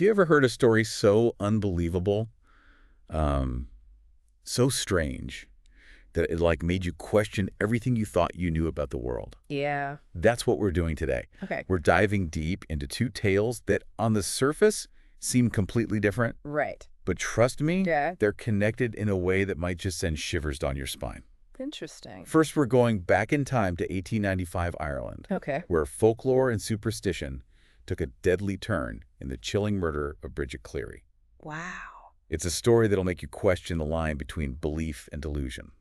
Have you ever heard a story so unbelievable, um, so strange, that it like made you question everything you thought you knew about the world? Yeah. That's what we're doing today. Okay. We're diving deep into two tales that on the surface seem completely different, Right. but trust me, Yeah. they're connected in a way that might just send shivers down your spine. Interesting. First, we're going back in time to 1895 Ireland, Okay. where folklore and superstition took a deadly turn in the chilling murder of Bridget Cleary. Wow. It's a story that'll make you question the line between belief and delusion.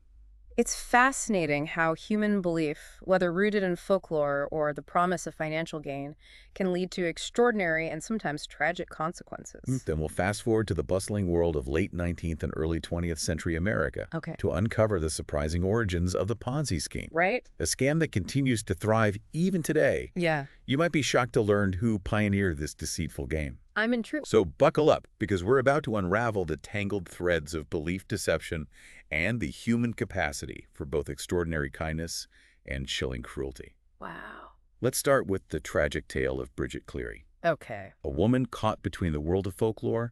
It's fascinating how human belief, whether rooted in folklore or the promise of financial gain, can lead to extraordinary and sometimes tragic consequences. Then we'll fast forward to the bustling world of late 19th and early 20th century America Okay. to uncover the surprising origins of the Ponzi scheme, Right? a scam that continues to thrive even today. Yeah. You might be shocked to learn who pioneered this deceitful game. I'm intrigued. So buckle up, because we're about to unravel the tangled threads of belief deception and the human capacity for both extraordinary kindness and chilling cruelty. Wow. Let's start with the tragic tale of Bridget Cleary, Okay. a woman caught between the world of folklore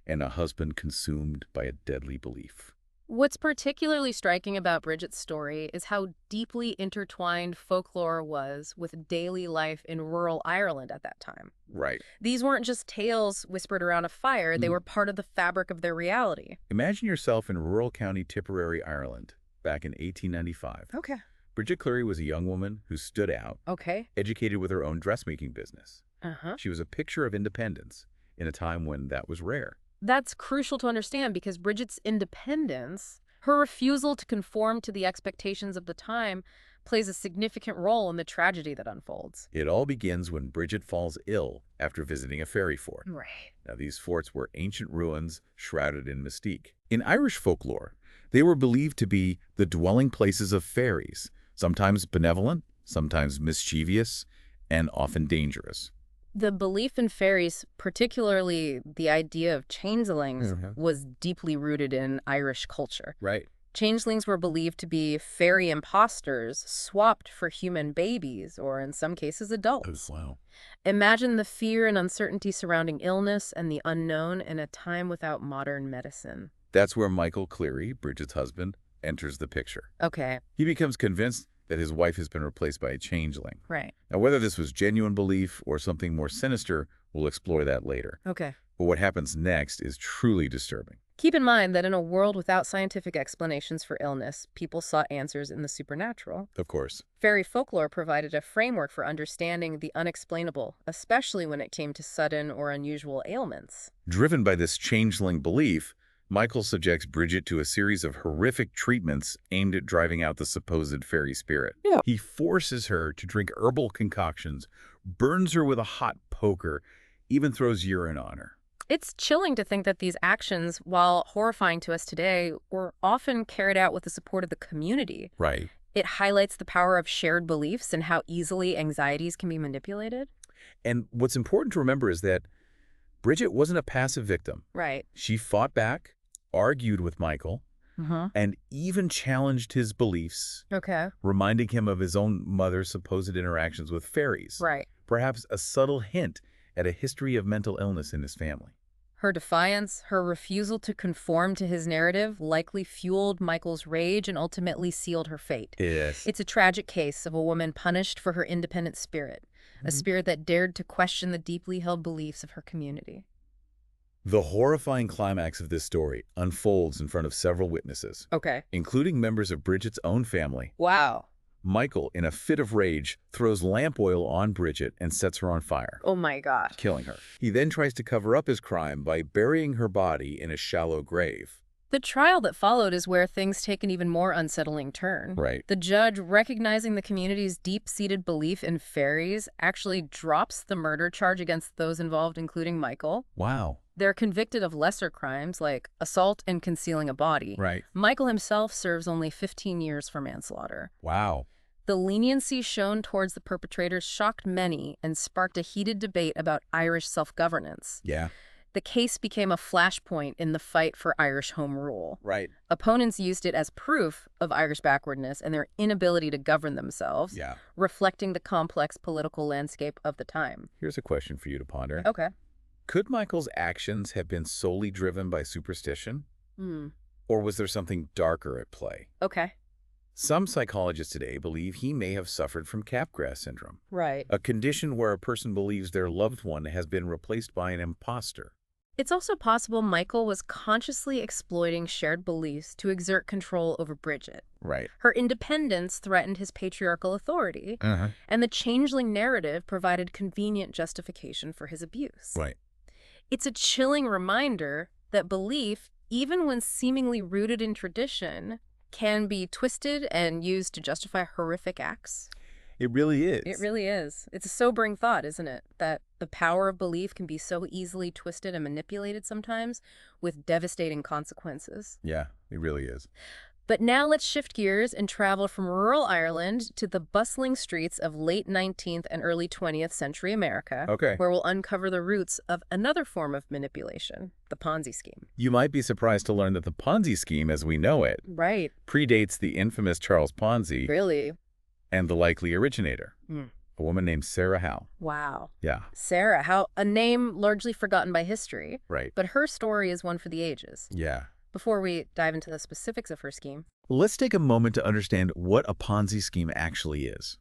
and a husband consumed by a deadly belief. What's particularly striking about Bridget's story is how deeply intertwined folklore was with daily life in rural Ireland at that time. Right. These weren't just tales whispered around a fire, they were part of the fabric of their reality. Imagine yourself in rural County Tipperary, Ireland, back in 1895. Okay. Bridget Cleary was a young woman who stood out, Okay. educated with her own dressmaking business. Uh-huh. She was a picture of independence in a time when that was rare. That's crucial to understand because Bridget's independence, her refusal to conform to the expectations of the time, plays a significant role in the tragedy that unfolds. It all begins when Bridget falls ill after visiting a fairy fort. Right. Now, these forts were ancient ruins shrouded in mystique. In Irish folklore, they were believed to be the dwelling places of fairies, sometimes benevolent, sometimes mischievous, and often dangerous. The belief in fairies, particularly the idea of changelings, was deeply rooted in Irish culture. Right. Changelings were believed to be fairy imposters swapped for human babies, or in some cases adults. Wow. Imagine the fear and uncertainty surrounding illness and the unknown in a time without modern medicine. That's where Michael Cleary, Bridget's husband, enters the picture. Okay, He becomes convinced that his wife has been replaced by a changeling. right. Now, whether this was genuine belief or something more sinister, we'll explore that later. Okay. But what happens next is truly disturbing. Keep in mind that in a world without scientific explanations for illness, people sought answers in the supernatural. Of course. Fairy folklore provided a framework for understanding the unexplainable, especially when it came to sudden or unusual ailments. Driven by this changeling belief, Michael subjects Bridget to a series of horrific treatments aimed at driving out the supposed fairy spirit. Yeah. He forces her to drink herbal concoctions, burns her with a hot poker, even throws urine on her. It's chilling to think that these actions, while horrifying to us today, were often carried out with the support of the community. Right. It highlights the power of shared beliefs and how easily anxieties can be manipulated. And what's important to remember is that Bridget wasn't a passive victim. Right. She fought back, argued with Michael, and even challenged his beliefs, Okay. reminding him of his own mother's supposed interactions with fairies. Right. Perhaps a subtle hint at a history of mental illness in his family. Her defiance, her refusal to conform to his narrative likely fueled Michael's rage and ultimately sealed her fate. Yes. It's a tragic case of a woman punished for her independent spirit, a spirit that dared to question the deeply held beliefs of her community. The horrifying climax of this story unfolds in front of several witnesses, Okay. including members of Bridget's own family. Wow. Michael, in a fit of rage, throws lamp oil on Bridget and sets her on fire, Oh my God. killing her. He then tries to cover up his crime by burying her body in a shallow grave. The trial that followed is where things take an even more unsettling turn. Right. The judge, recognizing the community's deep-seated belief in fairies, actually drops the murder charge against those involved, including Michael. Wow. They're convicted of lesser crimes like assault and concealing a body. Right. Michael himself serves only 15 years for manslaughter. Wow. The leniency shown towards the perpetrators shocked many and sparked a heated debate about Irish self-governance. Yeah. The case became a flashpoint in the fight for Irish home rule. Right. Opponents used it as proof of Irish backwardness and their inability to govern themselves, Yeah. reflecting the complex political landscape of the time. Here's a question for you to ponder. Okay. Could Michael's actions have been solely driven by superstition? Hmm. Or was there something darker at play? Okay. Some psychologists today believe he may have suffered from Capgras syndrome, Right. a condition where a person believes their loved one has been replaced by an imposter. It's also possible Michael was consciously exploiting shared beliefs to exert control over Bridget. Right. Her independence threatened his patriarchal authority, and the changeling narrative provided convenient justification for his abuse. Right. It's a chilling reminder that belief, even when seemingly rooted in tradition, can be twisted and used to justify horrific acts. It really is. It really is. It's a sobering thought, isn't it? That the power of belief can be so easily twisted and manipulated sometimes with devastating consequences. Yeah, it really is. But now let's shift gears and travel from rural Ireland to the bustling streets of late 19th and early 20th century America, Okay. where we'll uncover the roots of another form of manipulation, the Ponzi scheme. You might be surprised to learn that the Ponzi scheme as we know it Right. predates the infamous Charles Ponzi Really? and the likely originator, Hmm. a woman named Sarah Howe. Wow. Yeah, Sarah, how a name largely forgotten by history, right. but her story is one for the ages. Yeah. Before we dive into the specifics of her scheme, Let's take a moment to understand what a Ponzi scheme actually is.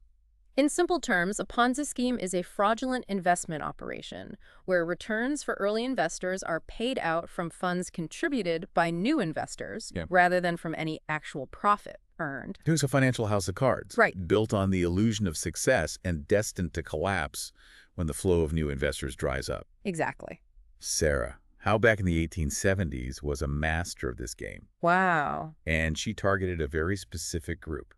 in simple terms, a Ponzi scheme is a fraudulent investment operation where returns for early investors are paid out from funds contributed by new investors rather than from any actual profit earned. It was a financial house of cards, Right. built on the illusion of success and destined to collapse when the flow of new investors dries up. Exactly. Sarah Howe, back in the 1870s, was a master of this game, Wow. and she targeted a very specific group: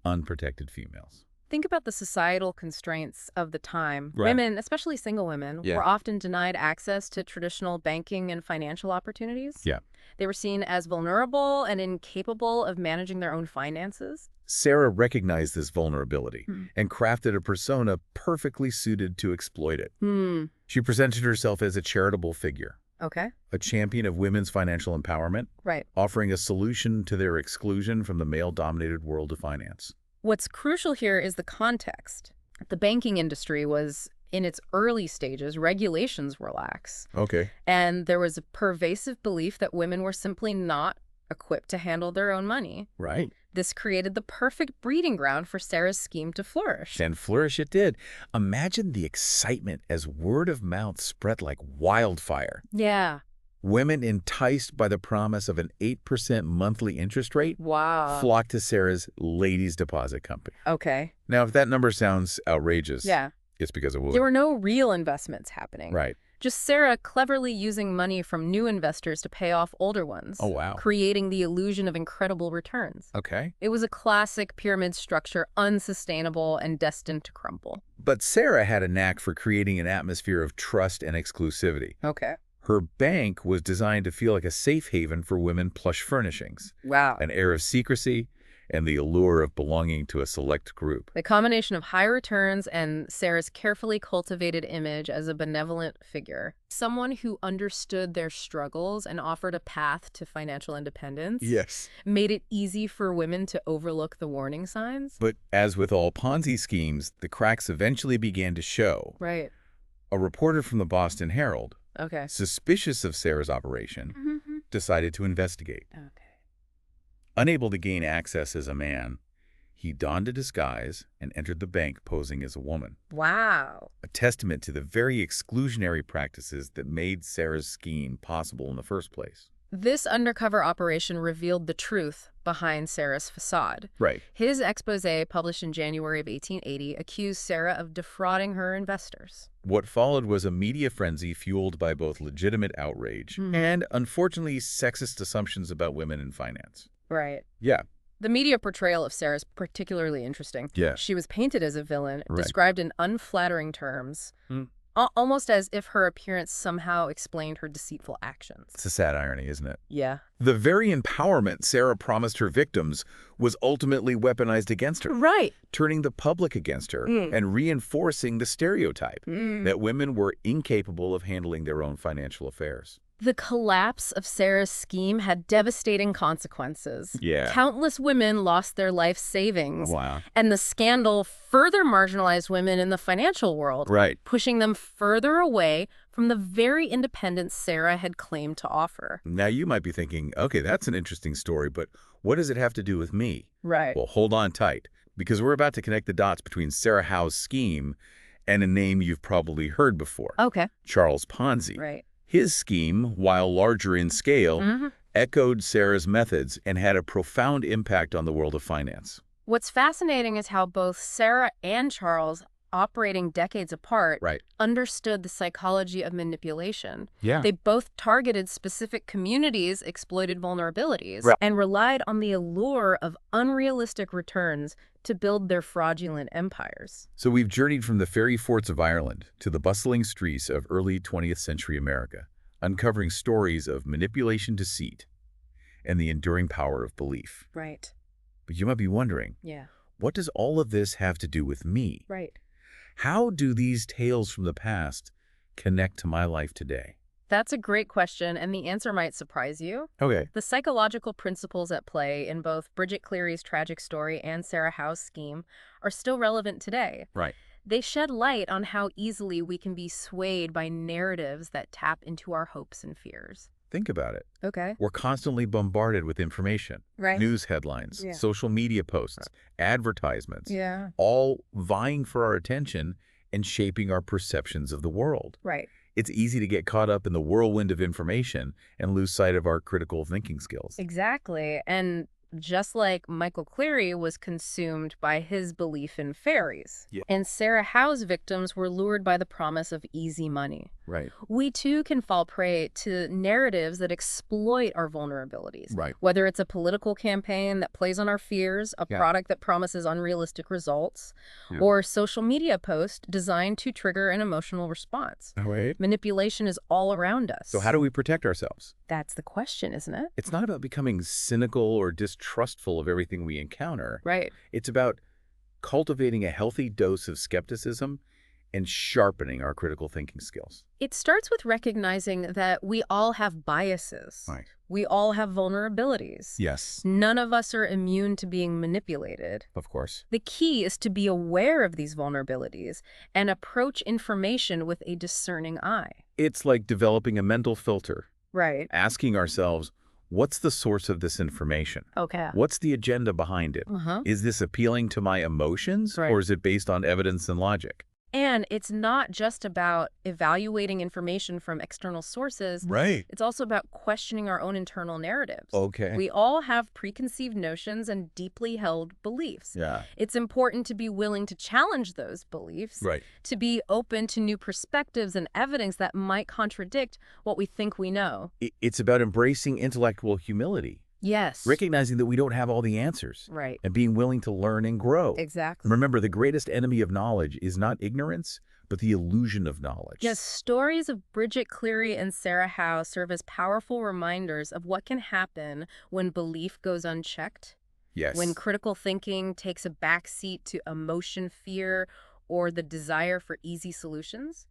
unprotected females. Think about the societal constraints of the time. Right. Women, especially single women, Yeah. were often denied access to traditional banking and financial opportunities. Yeah. They were seen as vulnerable and incapable of managing their own finances. Sarah recognized this vulnerability Hmm. and crafted a persona perfectly suited to exploit it. Hmm. She presented herself as a charitable figure, Okay. a champion of women's financial empowerment, Right. offering a solution to their exclusion from the male-dominated world of finance. What's crucial here is the context. The banking industry was in its early stages, regulations were lax, Okay. and there was a pervasive belief that women were simply not equipped to handle their own money. Right. This created the perfect breeding ground for Sarah's scheme to flourish. And flourish it did. Imagine the excitement as word of mouth spread like wildfire. Yeah. Women, enticed by the promise of an 8% monthly interest rate, Wow. flocked to Sarah's Ladies Deposit Company. Okay. Now, if that number sounds outrageous, Yeah. it's because it would. There were no real investments happening. Right. Just Sarah cleverly using money from new investors to pay off older ones. Oh, wow. Creating the illusion of incredible returns. Okay. It was a classic pyramid structure, unsustainable and destined to crumble. But Sarah had a knack for creating an atmosphere of trust and exclusivity. Okay. Her bank was designed to feel like a safe haven for women plush furnishings, Wow. an air of secrecy, and the allure of belonging to a select group. The combination of high returns and Sarah's carefully cultivated image as a benevolent figure, someone who understood their struggles and offered a path to financial independence, Yes. made it easy for women to overlook the warning signs. But as with all Ponzi schemes, the cracks eventually began to show. Right. A reporter from the Boston Herald, Okay. suspicious of Sarah's operation, decided to investigate. Okay. Unable to gain access as a man, he donned a disguise and entered the bank posing as a woman, Wow. a testament to the very exclusionary practices that made Sarah's scheme possible in the first place. This undercover operation revealed the truth behind Sarah's facade. Right. His exposé, published in January of 1880, accused Sarah of defrauding her investors. What followed was a media frenzy fueled by both legitimate outrage and, unfortunately, sexist assumptions about women in finance. Right. Yeah. The media portrayal of Sarah is particularly interesting. Yeah. She was painted as a villain, Right. described in unflattering terms, almost as if her appearance somehow explained her deceitful actions. It's a sad irony, isn't it? Yeah. The very empowerment Sarah promised her victims was ultimately weaponized against her, Right. turning the public against her and reinforcing the stereotype that women were incapable of handling their own financial affairs. The collapse of Sarah's scheme had devastating consequences. Yeah. Countless women lost their life savings. Wow. And the scandal further marginalized women in the financial world, Right. pushing them further away from the very independence Sarah had claimed to offer. Now you might be thinking, okay, that's an interesting story, but what does it have to do with me? Right. Well, hold on tight, because we're about to connect the dots between Sarah Howe's scheme and a name you've probably heard before. Okay. Charles Ponzi. Right. His scheme, while larger in scale, echoed Sarah's methods and had a profound impact on the world of finance. What's fascinating is how both Sarah and Charles, operating decades apart, understood the psychology of manipulation. Yeah. They both targeted specific communities, exploited vulnerabilities, and relied on the allure of unrealistic returns to build their fraudulent empires. So we've journeyed from the fairy forts of Ireland to the bustling streets of early 20th century America, uncovering stories of manipulation, deceit, and the enduring power of belief. Right. But you might be wondering, what does all of this have to do with me? Right. How do these tales from the past connect to my life today? That's a great question, and the answer might surprise you. Okay. The psychological principles at play in both Bridget Cleary's tragic story and Sarah Howe's scheme are still relevant today. Right. They shed light on how easily we can be swayed by narratives that tap into our hopes and fears. Think about it. Okay. We're constantly bombarded with information. Right. News headlines, social media posts, advertisements, Yeah. all vying for our attention and shaping our perceptions of the world. Right. It's easy to get caught up in the whirlwind of information and lose sight of our critical thinking skills. Exactly. And just like Michael Cleary was consumed by his belief in fairies. Yeah. And Sarah Howe's victims were lured by the promise of easy money. Right. We too can fall prey to narratives that exploit our vulnerabilities. Right. Whether it's a political campaign that plays on our fears, a product that promises unrealistic results, or social media post designed to trigger an emotional response. Right. Manipulation is all around us. So how do we protect ourselves? That's the question, isn't it? It's not about becoming cynical or distrustful of everything we encounter. Right. It's about cultivating a healthy dose of skepticism and sharpening our critical thinking skills. It starts with recognizing that we all have biases. Right. We all have vulnerabilities. Yes. None of us are immune to being manipulated. Of course. The key is to be aware of these vulnerabilities and approach information with a discerning eye. It's like developing a mental filter, Right. asking ourselves, what's the source of this information? Okay. What's the agenda behind it? Is this appealing to my emotions, Right. or is it based on evidence and logic? And it's not just about evaluating information from external sources. Right. It's also about questioning our own internal narratives. Okay. We all have preconceived notions and deeply held beliefs. Yeah. It's important to be willing to challenge those beliefs, Right. to be open to new perspectives and evidence that might contradict what we think we know. It's about embracing intellectual humility, Yes. recognizing that we don't have all the answers, Right. and being willing to learn and grow. Exactly. Remember, the greatest enemy of knowledge is not ignorance, but the illusion of knowledge. Yes, stories of Bridget Cleary and Sarah Howe serve as powerful reminders of what can happen when belief goes unchecked, Yes. when critical thinking takes a backseat to emotion, fear, or the desire for easy solutions.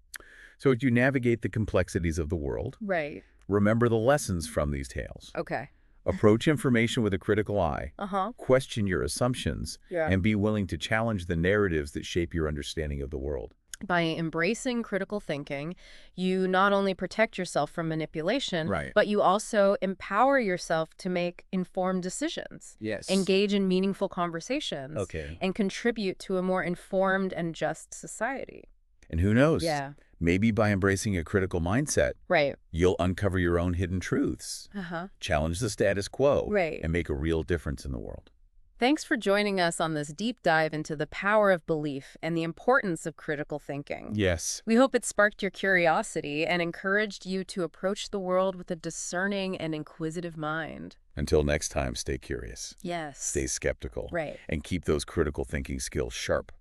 So as you navigate the complexities of the world, Right. remember the lessons from these tales. Okay. Approach information with a critical eye. Uh-huh. Question your assumptions, Yeah. and be willing to challenge the narratives that shape your understanding of the world. By embracing critical thinking, you not only protect yourself from manipulation, Right. but you also empower yourself to make informed decisions, Yes. engage in meaningful conversations, Okay. and contribute to a more informed and just society. And who knows? Yeah. Maybe by embracing a critical mindset, Right. you'll uncover your own hidden truths, Uh-huh. challenge the status quo, Right. and make a real difference in the world. Thanks for joining us on this deep dive into the power of belief and the importance of critical thinking. Yes. We hope it sparked your curiosity and encouraged you to approach the world with a discerning and inquisitive mind. Until next time, stay curious, Yes. stay skeptical, Right. and keep those critical thinking skills sharp.